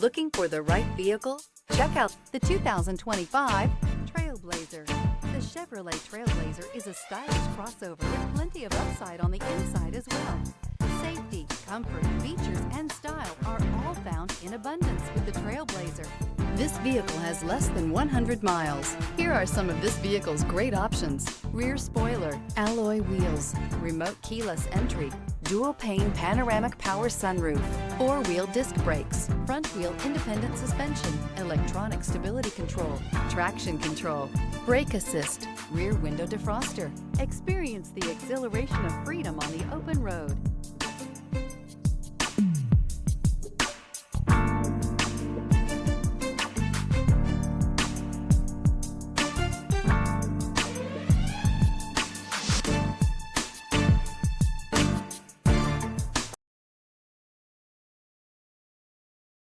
Looking for the right vehicle? Check out the 2025 Trailblazer. The Chevrolet Trailblazer is a stylish crossover with plenty of upside on the inside as well. Safety, comfort, features, and style are all found in abundance with the Trailblazer. This vehicle has less than 100 miles. Here are some of this vehicle's great options: rear spoiler, alloy wheels, remote keyless entry, dual pane panoramic power sunroof, four-wheel disc brakes, front wheel independent suspension, electronic stability control, traction control, brake assist, rear window defroster. Experience the exhilaration of freedom on the open road.